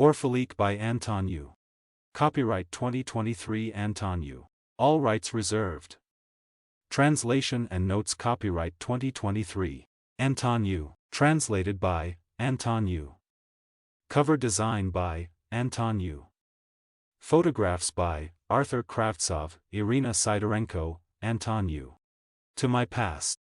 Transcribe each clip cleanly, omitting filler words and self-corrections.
Orphatique by Anton Yu. Copyright 2023 Anton Yu. All rights reserved. Translation and notes copyright 2023. Anton Yu. Translated by Anton Yu. Cover design by Anton Yu. Photographs by Arthur Kravtsov, Irina Sidorenko, Anton Yu. To my past.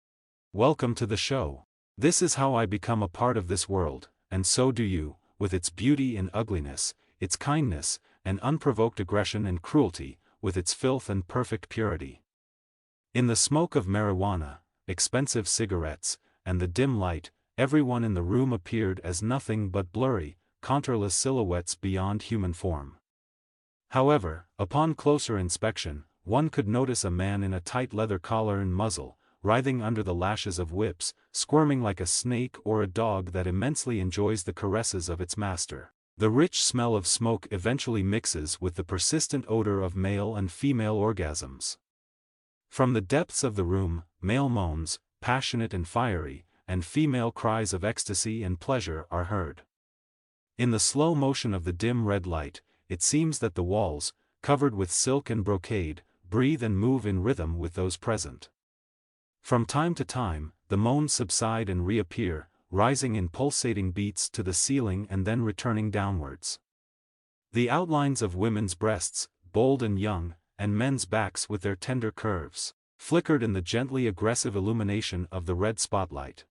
Welcome to the show. This is how I become a part of this world, and so do you, with its beauty and ugliness, its kindness, and unprovoked aggression and cruelty, with its filth and perfect purity. In the smoke of marijuana, expensive cigarettes, and the dim light, everyone in the room appeared as nothing but blurry, contourless silhouettes beyond human form. However, upon closer inspection, one could notice a man in a tight leather collar and muzzle, writhing under the lashes of whips, squirming like a snake or a dog that immensely enjoys the caresses of its master. The rich smell of smoke eventually mixes with the persistent odor of male and female orgasms. From the depths of the room, male moans, passionate and fiery, and female cries of ecstasy and pleasure are heard. In the slow motion of the dim red light, it seems that the walls, covered with silk and brocade, breathe and move in rhythm with those present. From time to time, the moans subside and reappear, rising in pulsating beats to the ceiling and then returning downwards. The outlines of women's breasts, bold and young, and men's backs with their tender curves, flickered in the gently aggressive illumination of the red spotlight.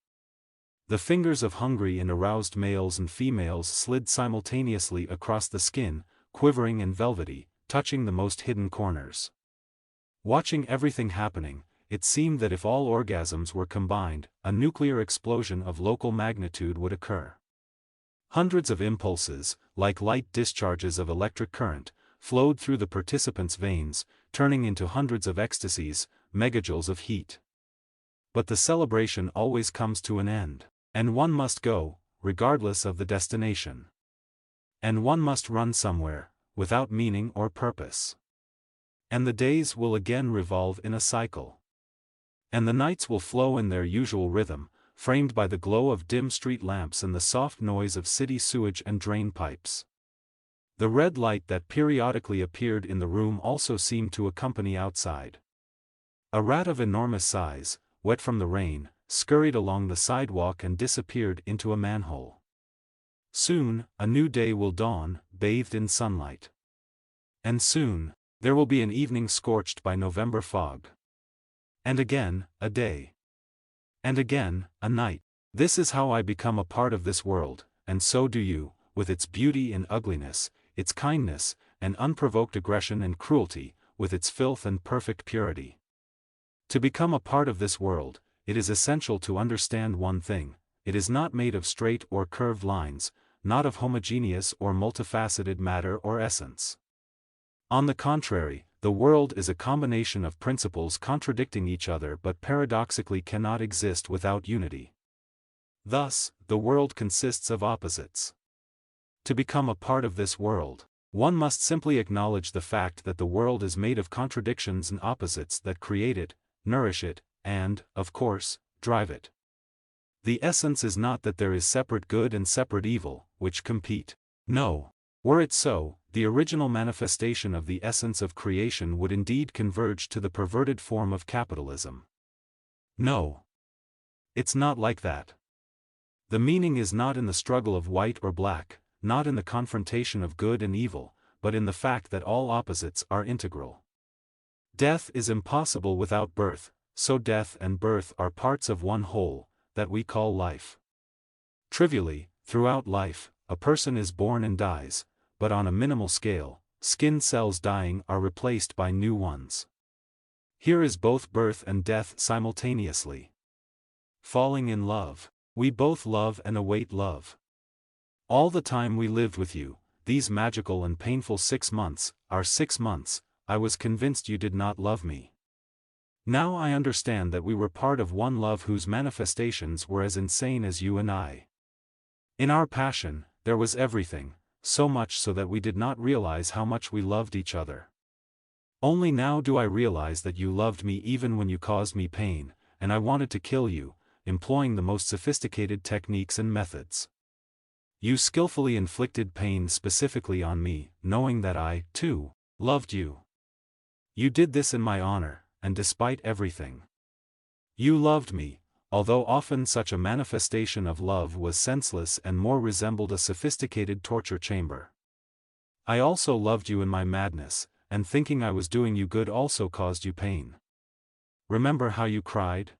The fingers of hungry and aroused males and females slid simultaneously across the skin, quivering and velvety, touching the most hidden corners. Watching everything happening, it seemed that if all orgasms were combined, a nuclear explosion of local magnitude would occur. Hundreds of impulses, like light discharges of electric current, flowed through the participants' veins, turning into hundreds of ecstasies, megajoules of heat. But the celebration always comes to an end, and one must go, regardless of the destination. And one must run somewhere, without meaning or purpose. And the days will again revolve in a cycle. And the nights will flow in their usual rhythm, framed by the glow of dim street lamps and the soft noise of city sewage and drain pipes. The red light that periodically appeared in the room also seemed to accompany outside. A rat of enormous size, wet from the rain, scurried along the sidewalk and disappeared into a manhole. Soon, a new day will dawn, bathed in sunlight. And soon, there will be an evening scorched by November fog. And again, a day. And again, a night. This is how I become a part of this world, and so do you, with its beauty and ugliness, its kindness, and unprovoked aggression and cruelty, with its filth and perfect purity. To become a part of this world, it is essential to understand one thing: it is not made of straight or curved lines, not of homogeneous or multifaceted matter or essence. On the contrary, the world is a combination of principles contradicting each other but paradoxically cannot exist without unity. Thus, the world consists of opposites. To become a part of this world, one must simply acknowledge the fact that the world is made of contradictions and opposites that create it, nourish it, and, of course, drive it. The essence is not that there is separate good and separate evil, which compete. No. Were it so, the original manifestation of the essence of creation would indeed converge to the perverted form of capitalism. No. It's not like that. The meaning is not in the struggle of white or black, not in the confrontation of good and evil, but in the fact that all opposites are integral. Death is impossible without birth, so death and birth are parts of one whole, that we call life. Trivially, throughout life, a person is born and dies, but on a minimal scale, skin cells dying are replaced by new ones. Here is both birth and death simultaneously. Falling in love. We both love and await love. All the time we lived with you, these magical and painful 6 months, our 6 months, I was convinced you did not love me. Now I understand that we were part of one love whose manifestations were as insane as you and I. In our passion, there was everything, so much so that we did not realize how much we loved each other. Only now do I realize that you loved me even when you caused me pain, and I wanted to kill you, employing the most sophisticated techniques and methods. You skillfully inflicted pain specifically on me, knowing that I, too, loved you. You did this in my honor, and despite everything. You loved me, although often such a manifestation of love was senseless and more resembled a sophisticated torture chamber. I also loved you in my madness, and thinking I was doing you good also caused you pain. Remember how you cried?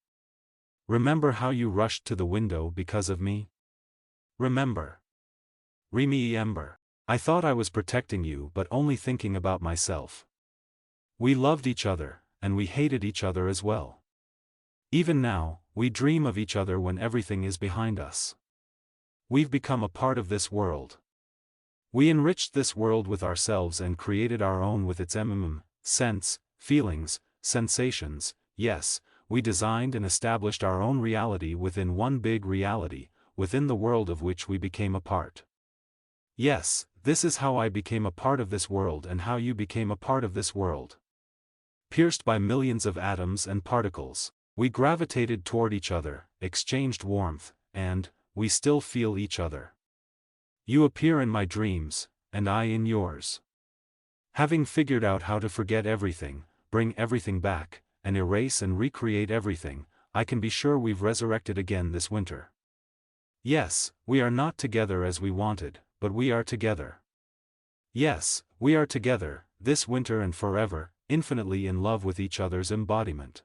Remember how you rushed to the window because of me? Remember. Remember. I thought I was protecting you but only thinking about myself. We loved each other, and we hated each other as well. Even now, we dream of each other when everything is behind us. We've become a part of this world. We enriched this world with ourselves and created our own with its sense, feelings, sensations. Yes, we designed and established our own reality within one big reality, within the world of which we became a part. Yes, this is how I became a part of this world and how you became a part of this world. Pierced by millions of atoms and particles, we gravitated toward each other, exchanged warmth, and we still feel each other. You appear in my dreams, and I in yours. Having figured out how to forget everything, bring everything back, and erase and recreate everything, I can be sure we've resurrected again this winter. Yes, we are not together as we wanted, but we are together. Yes, we are together, this winter and forever, infinitely in love with each other's embodiment.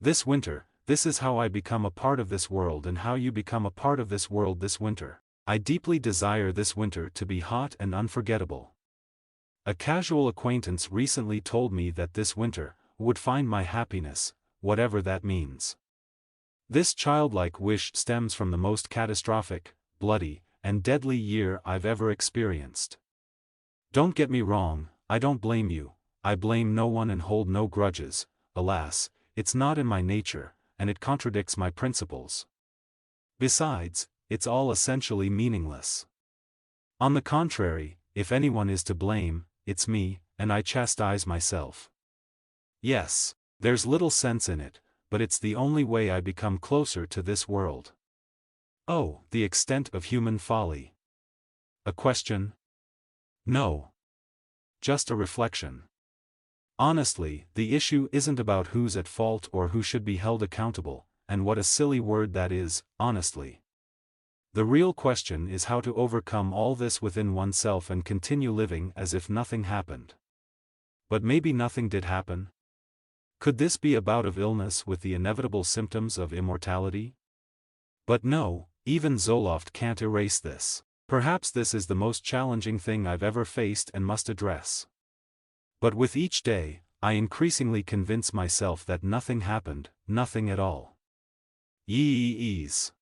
This winter, this is how I become a part of this world and how you become a part of this world this winter. I deeply desire this winter to be hot and unforgettable. A casual acquaintance recently told me that this winter would find my happiness, whatever that means. This childlike wish stems from the most catastrophic, bloody, and deadly year I've ever experienced. Don't get me wrong, I don't blame you, I blame no one and hold no grudges. Alas, it's not in my nature, and it contradicts my principles. Besides, it's all essentially meaningless. On the contrary, if anyone is to blame, it's me, and I chastise myself. Yes, there's little sense in it, but it's the only way I become closer to this world. Oh, the extent of human folly. A question? No. Just a reflection. Honestly, the issue isn't about who's at fault or who should be held accountable, and what a silly word that is, honestly. The real question is how to overcome all this within oneself and continue living as if nothing happened. But maybe nothing did happen? Could this be a bout of illness with the inevitable symptoms of immortality? But no, even Zoloft can't erase this. Perhaps this is the most challenging thing I've ever faced and must address. But with each day, I increasingly convince myself that nothing happened, nothing at all. Yeeees.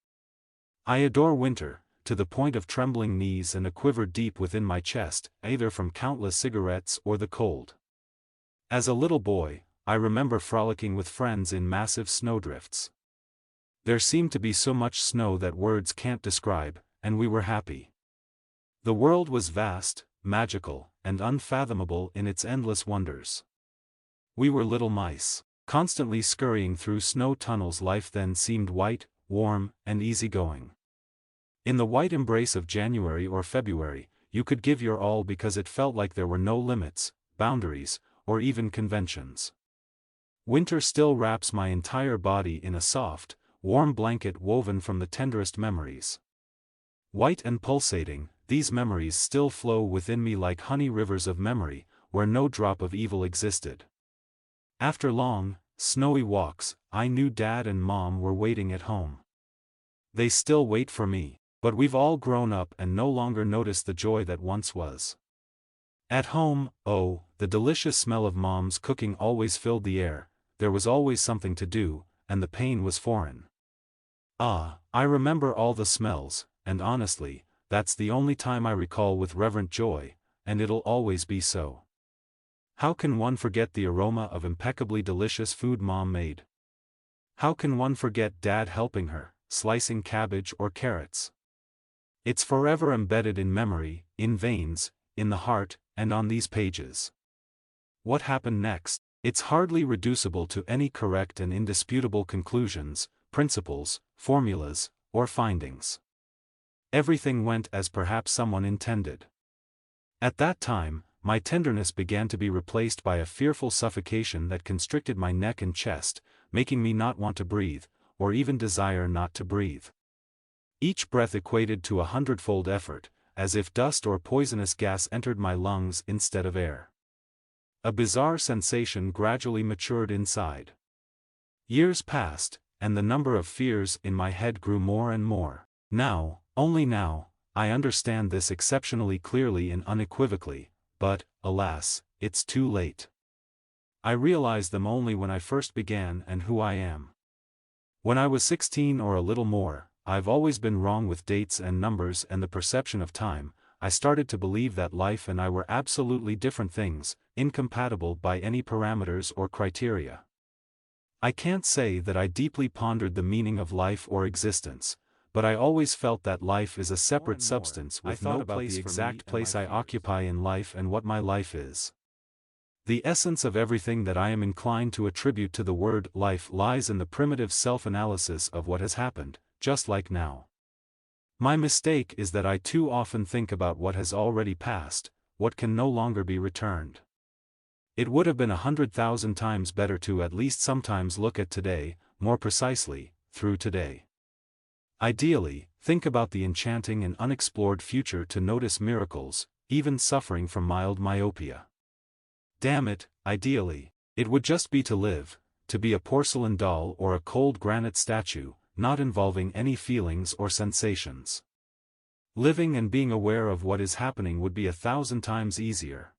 I adore winter, to the point of trembling knees and a quiver deep within my chest, either from countless cigarettes or the cold. As a little boy, I remember frolicking with friends in massive snowdrifts. There seemed to be so much snow that words can't describe, and we were happy. The world was vast, magical, and unfathomable in its endless wonders. We were little mice, constantly scurrying through snow tunnels. Life then seemed white, warm, and easygoing. In the white embrace of January or February, you could give your all because it felt like there were no limits, boundaries, or even conventions. Winter still wraps my entire body in a soft, warm blanket woven from the tenderest memories. White and pulsating, these memories still flow within me like honey rivers of memory, where no drop of evil existed. After long, snowy walks, I knew Dad and Mom were waiting at home. They still wait for me, but we've all grown up and no longer notice the joy that once was. At home, oh, the delicious smell of Mom's cooking always filled the air, there was always something to do, and the pain was foreign. Ah, I remember all the smells, and honestly, that's the only time I recall with reverent joy, and it'll always be so. How can one forget the aroma of impeccably delicious food Mom made? How can one forget Dad helping her, slicing cabbage or carrots? It's forever embedded in memory, in veins, in the heart, and on these pages. What happened next? It's hardly reducible to any correct and indisputable conclusions, principles, formulas, or findings. Everything went as perhaps someone intended. At that time, my tenderness began to be replaced by a fearful suffocation that constricted my neck and chest, making me not want to breathe, or even desire not to breathe. Each breath equated to 100-fold effort, as if dust or poisonous gas entered my lungs instead of air. A bizarre sensation gradually matured inside. Years passed, and the number of fears in my head grew more and more. Now, only now, I understand this exceptionally clearly and unequivocally, but, alas, it's too late. I realized them only when I first began and who I am. When I was 16 or a little more, I've always been wrong with dates and numbers and the perception of time. I started to believe that life and I were absolutely different things, incompatible by any parameters or criteria. I can't say that I deeply pondered the meaning of life or existence, but I always felt that life is a separate substance with no place, the exact place I occupy in life and what my life is. The essence of everything that I am inclined to attribute to the word life lies in the primitive self-analysis of what has happened, just like now. My mistake is that I too often think about what has already passed, what can no longer be returned. It would have been 100,000 times better to at least sometimes look at today, more precisely, through today. Ideally, think about the enchanting and unexplored future to notice miracles, even suffering from mild myopia. Damn it, ideally, it would just be to live, to be a porcelain doll or a cold granite statue, not involving any feelings or sensations. Living and being aware of what is happening would be 1,000 times easier.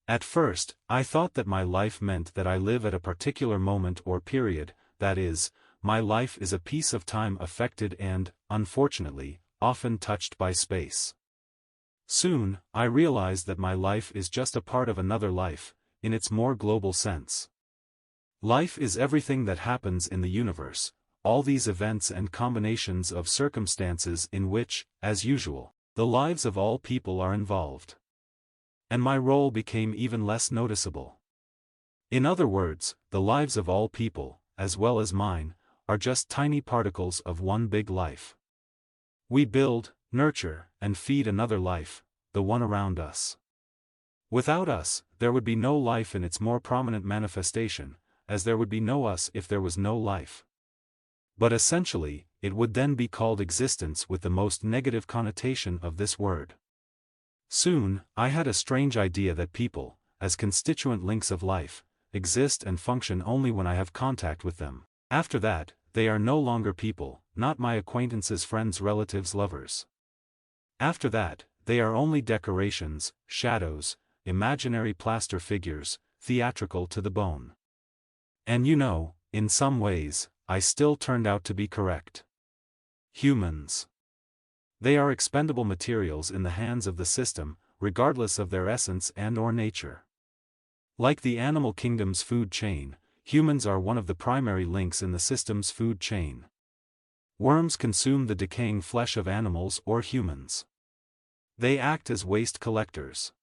At first, I thought that my life meant that I live at a particular moment or period, that is, my life is a piece of time affected and, unfortunately, often touched by space. Soon, I realized that my life is just a part of another life, in its more global sense. Life is everything that happens in the universe, all these events and combinations of circumstances in which, as usual, the lives of all people are involved. And my role became even less noticeable. In other words, the lives of all people, as well as mine, are just tiny particles of one big life. We build, nurture, and feed another life, the one around us. Without us, there would be no life in its more prominent manifestation, as there would be no us if there was no life. But essentially, it would then be called existence with the most negative connotation of this word. Soon, I had a strange idea that people, as constituent links of life, exist and function only when I have contact with them. After that, they are no longer people, not my acquaintances, friends, relatives, lovers. After that, they are only decorations, shadows, imaginary plaster figures, theatrical to the bone. And you know, in some ways, I still turned out to be correct. Humans. They are expendable materials in the hands of the system, regardless of their essence and/or nature. Like the animal kingdom's food chain, humans are one of the primary links in the system's food chain. Worms consume the decaying flesh of animals or humans. They act as waste collectors.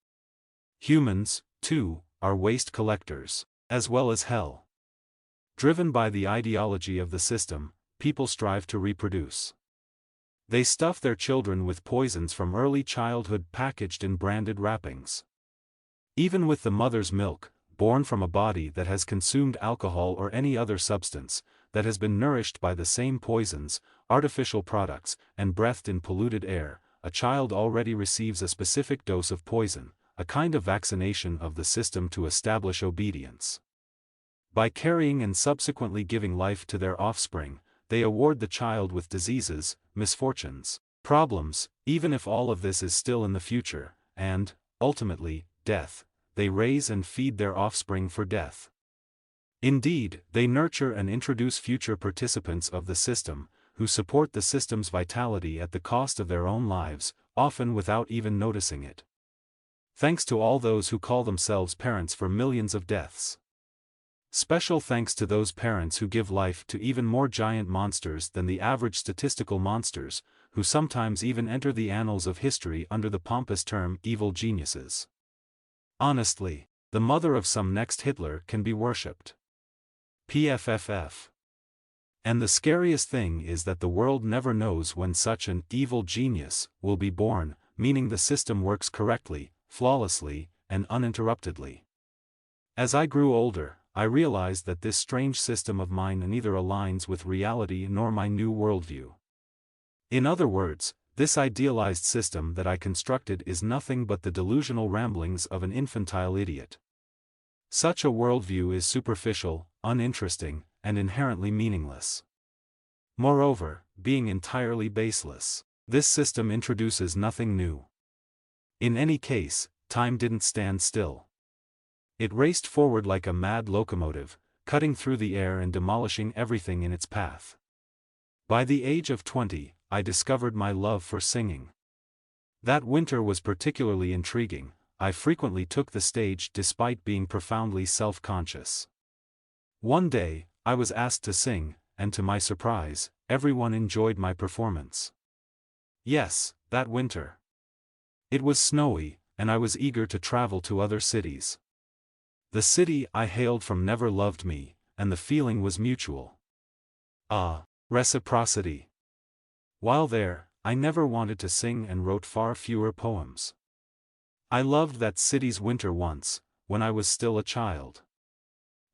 Humans, too, are waste collectors, as well as hell. Driven by the ideology of the system, people strive to reproduce. They stuff their children with poisons from early childhood packaged in branded wrappings. Even with the mother's milk, born from a body that has consumed alcohol or any other substance, that has been nourished by the same poisons, artificial products, and breathed in polluted air, a child already receives a specific dose of poison, a kind of vaccination of the system to establish obedience. By carrying and subsequently giving life to their offspring, they award the child with diseases, misfortunes, problems, even if all of this is still in the future, and, ultimately, death. They raise and feed their offspring for death. Indeed, they nurture and introduce future participants of the system, who support the system's vitality at the cost of their own lives, often without even noticing it. Thanks to all those who call themselves parents for millions of deaths. Special thanks to those parents who give life to even more giant monsters than the average statistical monsters, who sometimes even enter the annals of history under the pompous term evil geniuses. Honestly, the mother of some next Hitler can be worshipped. PFFF. And the scariest thing is that the world never knows when such an evil genius will be born, meaning the system works correctly, flawlessly, and uninterruptedly. As I grew older, I realized that this strange system of mine neither aligns with reality nor my new worldview. In other words, this idealized system that I constructed is nothing but the delusional ramblings of an infantile idiot. Such a worldview is superficial, uninteresting, and inherently meaningless. Moreover, being entirely baseless, this system introduces nothing new. In any case, time didn't stand still. It raced forward like a mad locomotive, cutting through the air and demolishing everything in its path. By the age of 20, I discovered my love for singing. That winter was particularly intriguing. I frequently took the stage despite being profoundly self-conscious. One day, I was asked to sing, and to my surprise, everyone enjoyed my performance. Yes, that winter. It was snowy, and I was eager to travel to other cities. The city I hailed from never loved me, and the feeling was mutual. Ah, reciprocity. While there, I never wanted to sing and wrote far fewer poems. I loved that city's winter once, when I was still a child.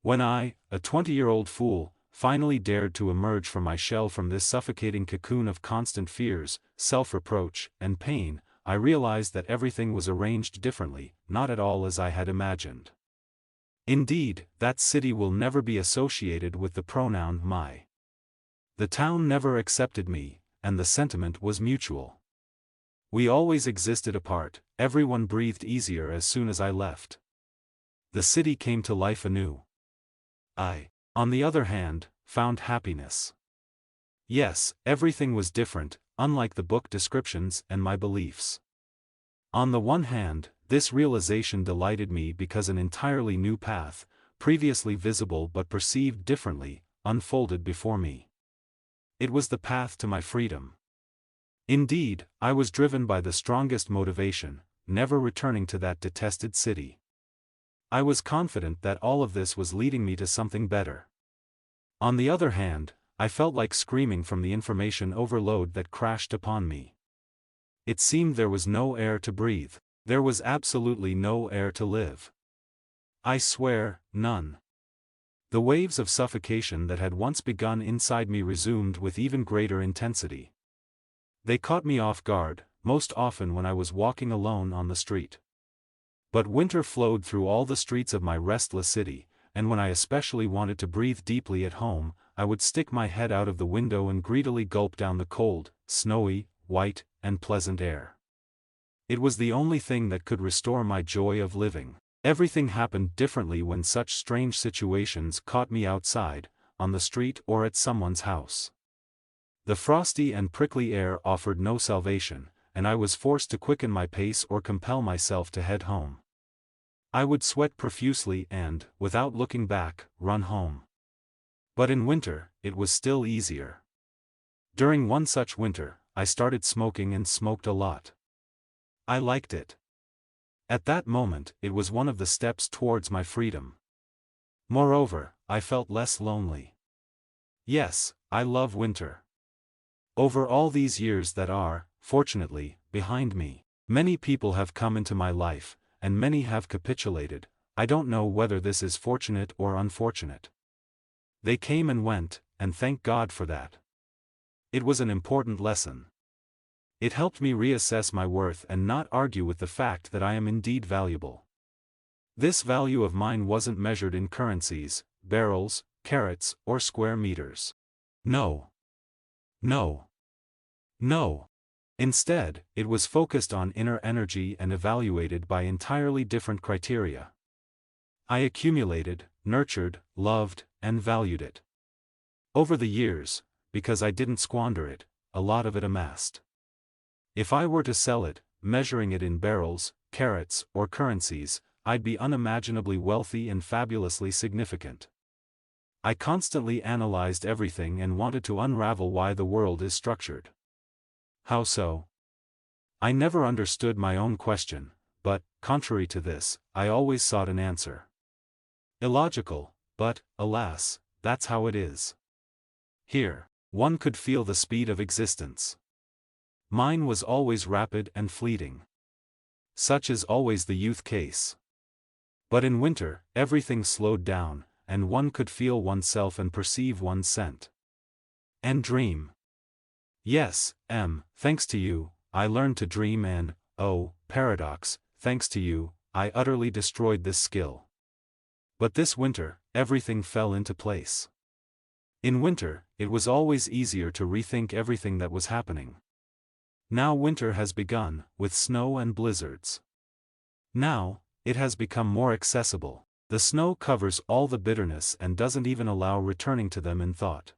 When I, a 20-year-old fool, finally dared to emerge from my shell from this suffocating cocoon of constant fears, self-reproach, and pain, I realized that everything was arranged differently, not at all as I had imagined. Indeed, that city will never be associated with the pronoun my. The town never accepted me, and the sentiment was mutual. We always existed apart, everyone breathed easier as soon as I left. The city came to life anew. I, on the other hand, found happiness. Yes, everything was different, unlike the book descriptions and my beliefs. On the one hand, this realization delighted me because an entirely new path, previously visible but perceived differently, unfolded before me. It was the path to my freedom. Indeed, I was driven by the strongest motivation, never returning to that detested city. I was confident that all of this was leading me to something better. On the other hand, I felt like screaming from the information overload that crashed upon me. It seemed there was no air to breathe. There was absolutely no air to live. I swear, none. The waves of suffocation that had once begun inside me resumed with even greater intensity. They caught me off guard, most often when I was walking alone on the street. But winter flowed through all the streets of my restless city, and when I especially wanted to breathe deeply at home, I would stick my head out of the window and greedily gulp down the cold, snowy, white, and pleasant air. It was the only thing that could restore my joy of living. Everything happened differently when such strange situations caught me outside, on the street or at someone's house. The frosty and prickly air offered no salvation, and I was forced to quicken my pace or compel myself to head home. I would sweat profusely and, without looking back, run home. But in winter, it was still easier. During one such winter, I started smoking and smoked a lot. I liked it. At that moment, it was one of the steps towards my freedom. Moreover, I felt less lonely. Yes, I love winter. Over all these years that are, fortunately, behind me, many people have come into my life, and many have capitulated. I don't know whether this is fortunate or unfortunate. They came and went, and thank God for that. It was an important lesson. It helped me reassess my worth and not argue with the fact that I am indeed valuable. This value of mine wasn't measured in currencies, barrels, carats, or square meters. No. No. No. Instead, it was focused on inner energy and evaluated by entirely different criteria. I accumulated, nurtured, loved, and valued it. Over the years, because I didn't squander it, a lot of it amassed. If I were to sell it, measuring it in barrels, carats, or currencies, I'd be unimaginably wealthy and fabulously significant. I constantly analyzed everything and wanted to unravel why the world is structured. How so? I never understood my own question, but, contrary to this, I always sought an answer. Illogical, but, alas, that's how it is. Here, one could feel the speed of existence. Mine was always rapid and fleeting. Such is always the youth case. But in winter, everything slowed down, and one could feel oneself and perceive one's scent. And dream. Yes, thanks to you, I learned to dream and, oh, paradox, thanks to you, I utterly destroyed this skill. But this winter, everything fell into place. In winter, it was always easier to rethink everything that was happening. Now winter has begun, with snow and blizzards. Now, it has become more accessible. The snow covers all the bitterness and doesn't even allow returning to them in thought.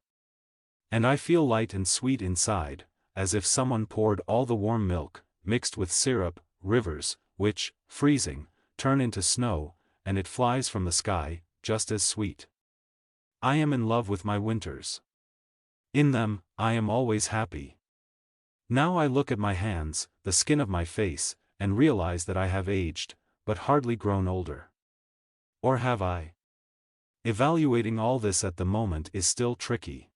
And I feel light and sweet inside, as if someone poured all the warm milk, mixed with syrup, rivers, which, freezing, turn into snow, and it flies from the sky, just as sweet. I am in love with my winters. In them, I am always happy. Now I look at my hands, the skin of my face, and realize that I have aged, but hardly grown older. Or have I? Evaluating all this at the moment is still tricky.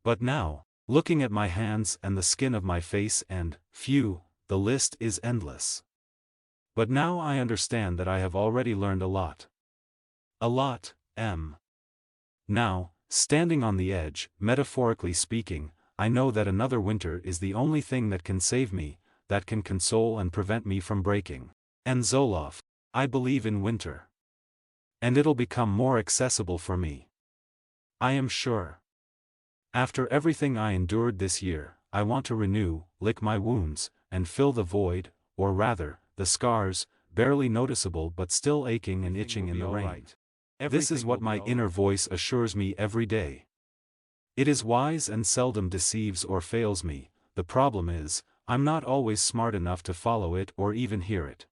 But now, looking at my hands and the skin of my face and, phew, the list is endless. But now I understand that I have already learned a lot. A lot, Now, standing on the edge, metaphorically speaking, I know that another winter is the only thing that can save me, that can console and prevent me from breaking. And Zoloft, I believe in winter. And it'll become more accessible for me. I am sure. After everything I endured this year, I want to renew, lick my wounds, and fill the void, or rather, the scars, barely noticeable but still aching and itching in the rain. This is what my inner voice assures me every day. It is wise and seldom deceives or fails me. The problem is, I'm not always smart enough to follow it or even hear it.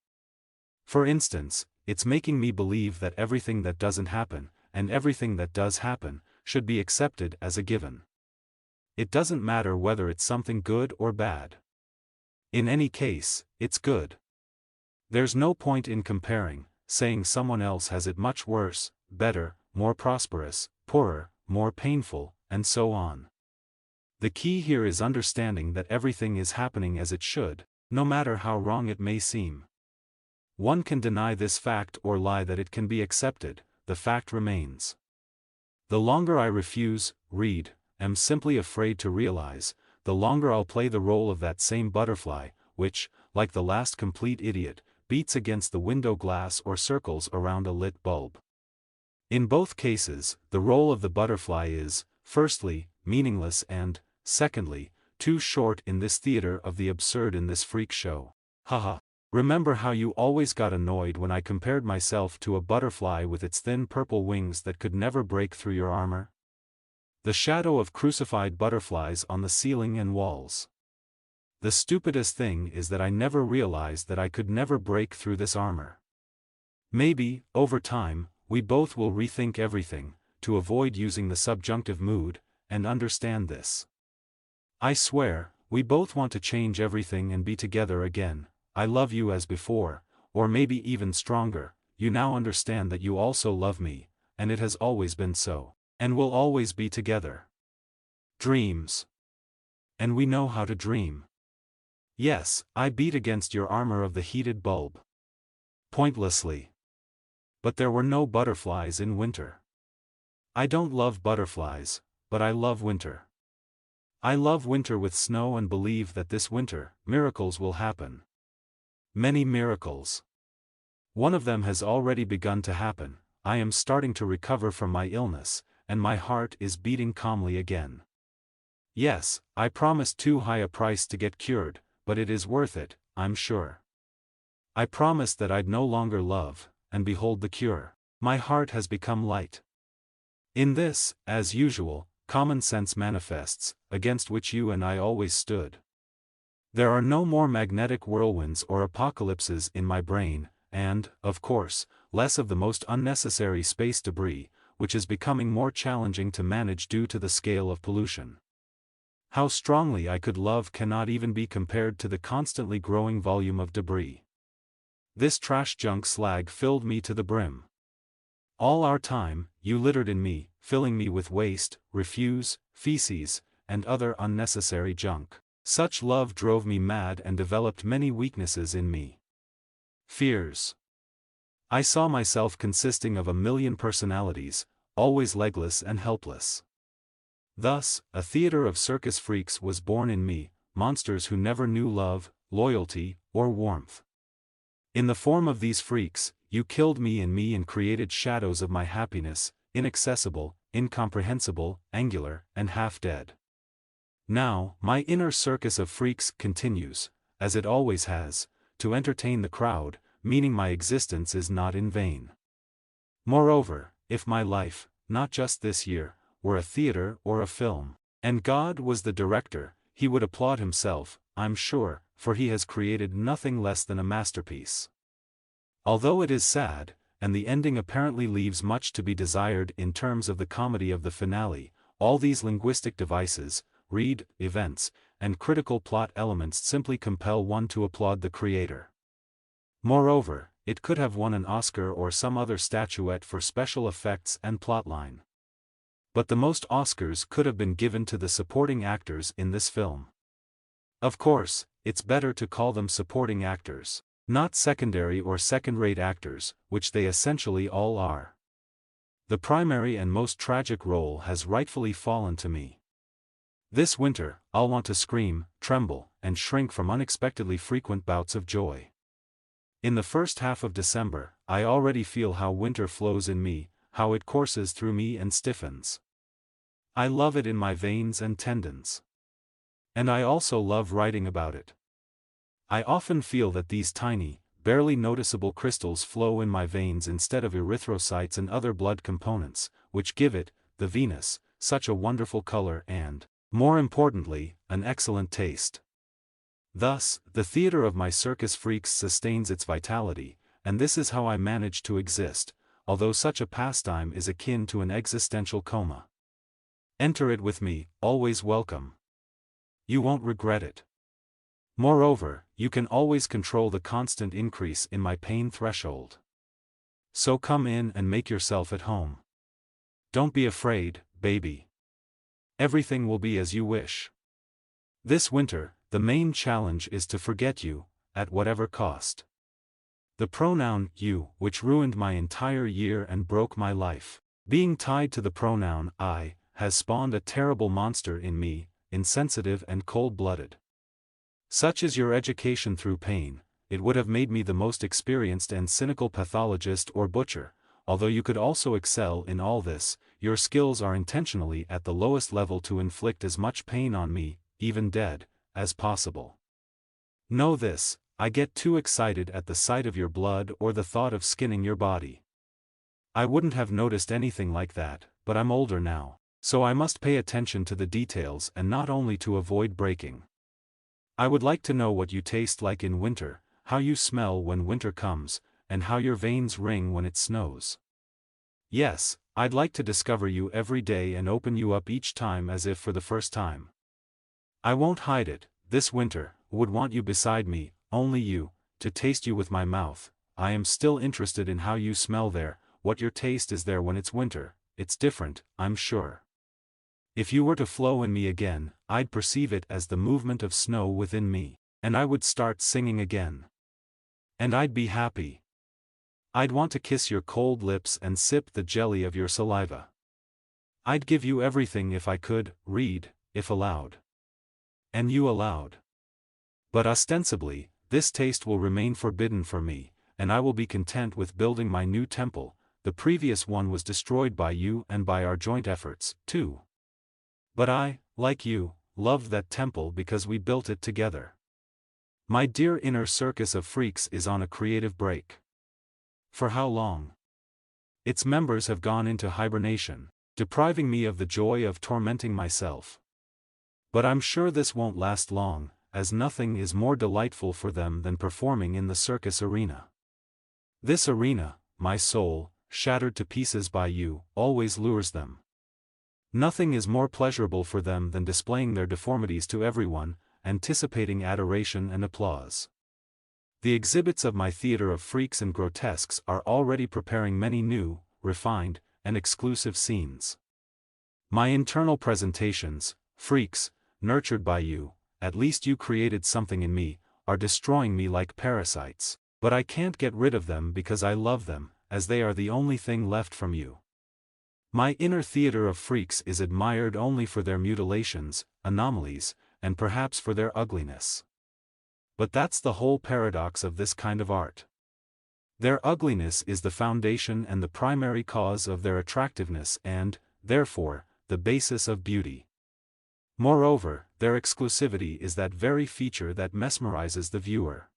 For instance, it's making me believe that everything that doesn't happen, and everything that does happen, should be accepted as a given. It doesn't matter whether it's something good or bad. In any case, it's good. There's no point in comparing, saying someone else has it much worse, better, more prosperous, poorer, more painful, and so on. The key here is understanding that everything is happening as it should, no matter how wrong it may seem. One can deny this fact or lie that it can be accepted, the fact remains. The longer I refuse, am simply afraid to realize, the longer I'll play the role of that same butterfly, which, like the last complete idiot, beats against the window glass or circles around a lit bulb. In both cases, the role of the butterfly is, firstly, meaningless and, secondly, too short in this theater of the absurd in this freak show. Haha. Remember how you always got annoyed when I compared myself to a butterfly with its thin purple wings that could never break through your armor? The shadow of crucified butterflies on the ceiling and walls. The stupidest thing is that I never realized that I could never break through this armor. Maybe, over time, we both will rethink everything, to avoid using the subjunctive mood, and understand this. I swear, we both want to change everything and be together again. I love you as before, or maybe even stronger. You now understand that you also love me, and it has always been so, and will always be together. Dreams. And we know how to dream. Yes, I beat against your armor of the heated bulb. Pointlessly. But there were no butterflies in winter. I don't love butterflies, but I love winter. I love winter with snow and believe that this winter, miracles will happen. Many miracles. One of them has already begun to happen. I am starting to recover from my illness, and my heart is beating calmly again. Yes, I promised too high a price to get cured, but it is worth it, I'm sure. I promised that I'd no longer love, and behold the cure. My heart has become light. In this, as usual, common sense manifests, against which you and I always stood. There are no more magnetic whirlwinds or apocalypses in my brain, and, of course, less of the most unnecessary space debris, which is becoming more challenging to manage due to the scale of pollution. How strongly I could love cannot even be compared to the constantly growing volume of debris. This trash junk slag filled me to the brim. All our time, you littered in me, filling me with waste, refuse, feces, and other unnecessary junk. Such love drove me mad and developed many weaknesses in me. Fears. I saw myself consisting of a million personalities, always legless and helpless. Thus, a theater of circus freaks was born in me, monsters who never knew love, loyalty, or warmth. In the form of these freaks, you killed me and created shadows of my happiness, inaccessible, incomprehensible, angular, and half-dead. Now, my inner circus of freaks continues, as it always has, to entertain the crowd, meaning my existence is not in vain. Moreover, if my life, not just this year, were a theater or a film, and God was the director, he would applaud himself, I'm sure, for he has created nothing less than a masterpiece. Although it is sad, and the ending apparently leaves much to be desired in terms of the comedy of the finale, all these linguistic devices, read, events, and critical plot elements simply compel one to applaud the creator. Moreover, it could have won an Oscar or some other statuette for special effects and plotline. But the most Oscars could have been given to the supporting actors in this film. Of course, it's better to call them supporting actors, not secondary or second-rate actors, which they essentially all are. The primary and most tragic role has rightfully fallen to me. This winter, I'll want to scream, tremble, and shrink from unexpectedly frequent bouts of joy. In the first half of December, I already feel how winter flows in me, how it courses through me and stiffens. I love it in my veins and tendons. And I also love writing about it. I often feel that these tiny, barely noticeable crystals flow in my veins instead of erythrocytes and other blood components, which give it, the Venus, such a wonderful color and, more importantly, an excellent taste. Thus, the theater of my circus freaks sustains its vitality, and this is how I manage to exist, although such a pastime is akin to an existential coma. Enter it with me, always welcome. You won't regret it. Moreover, you can always control the constant increase in my pain threshold. So come in and make yourself at home. Don't be afraid, baby. Everything will be as you wish. This winter, the main challenge is to forget you, at whatever cost. The pronoun you, which ruined my entire year and broke my life, being tied to the pronoun I, has spawned a terrible monster in me, insensitive and cold-blooded. Such is your education through pain, it would have made me the most experienced and cynical pathologist or butcher. Although you could also excel in all this, your skills are intentionally at the lowest level to inflict as much pain on me, even dead, as possible. Know this, I get too excited at the sight of your blood or the thought of skinning your body. I wouldn't have noticed anything like that, but I'm older now, so I must pay attention to the details and not only to avoid breaking. I would like to know what you taste like in winter, how you smell when winter comes, and how your veins ring when it snows. Yes, I'd like to discover you every day and open you up each time as if for the first time. I won't hide it, this winter, would want you beside me, only you, to taste you with my mouth. I am still interested in how you smell there, what your taste is there when it's winter, it's different, I'm sure. If you were to flow in me again, I'd perceive it as the movement of snow within me, and I would start singing again. And I'd be happy. I'd want to kiss your cold lips and sip the jelly of your saliva. I'd give you everything if I could, read, if allowed. And you allowed. But ostensibly, this taste will remain forbidden for me, and I will be content with building my new temple. The previous one was destroyed by you and by our joint efforts, too. But I, like you, loved that temple because we built it together. My dear inner circus of freaks is on a creative break. For how long? Its members have gone into hibernation, depriving me of the joy of tormenting myself. But I'm sure this won't last long, as nothing is more delightful for them than performing in the circus arena. This arena, my soul, shattered to pieces by you, always lures them. Nothing is more pleasurable for them than displaying their deformities to everyone, anticipating adoration and applause. The exhibits of my theater of freaks and grotesques are already preparing many new, refined, and exclusive scenes. My internal presentations, freaks, nurtured by you, at least you created something in me, are destroying me like parasites, but I can't get rid of them because I love them, as they are the only thing left from you. My inner theater of freaks is admired only for their mutilations, anomalies, and perhaps for their ugliness. But that's the whole paradox of this kind of art. Their ugliness is the foundation and the primary cause of their attractiveness and, therefore, the basis of beauty. Moreover, their exclusivity is that very feature that mesmerizes the viewer.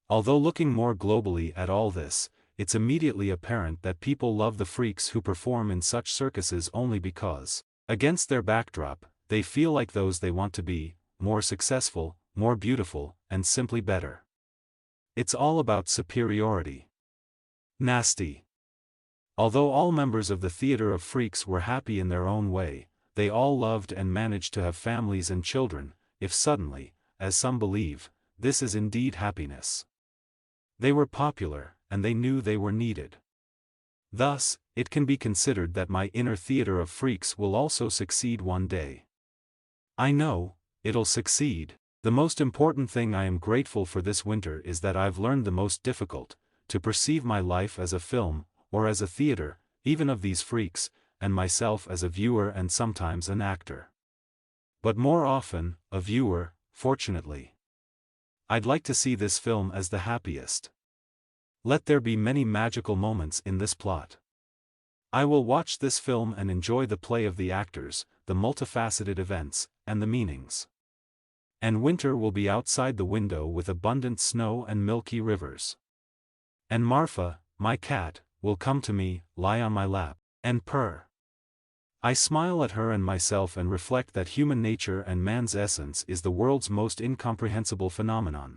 Although looking more globally at all this, it's immediately apparent that people love the freaks who perform in such circuses only because, against their backdrop, they feel like those they want to be, more successful, more beautiful, and simply better. It's all about superiority. Nasty. Although all members of the theater of freaks were happy in their own way, they all loved and managed to have families and children, if suddenly, as some believe, this is indeed happiness. They were popular, and they knew they were needed. Thus, it can be considered that my inner theater of freaks will also succeed one day. I know, it'll succeed. The most important thing I am grateful for this winter is that I've learned the most difficult, to perceive my life as a film, or as a theater, even of these freaks, and myself as a viewer and sometimes an actor. But more often, a viewer, fortunately. I'd like to see this film as the happiest. Let there be many magical moments in this plot. I will watch this film and enjoy the play of the actors, the multifaceted events, and the meanings. And winter will be outside the window with abundant snow and milky rivers. And Marfa, my cat, will come to me, lie on my lap, and purr. I smile at her and myself and reflect that human nature and man's essence is the world's most incomprehensible phenomenon.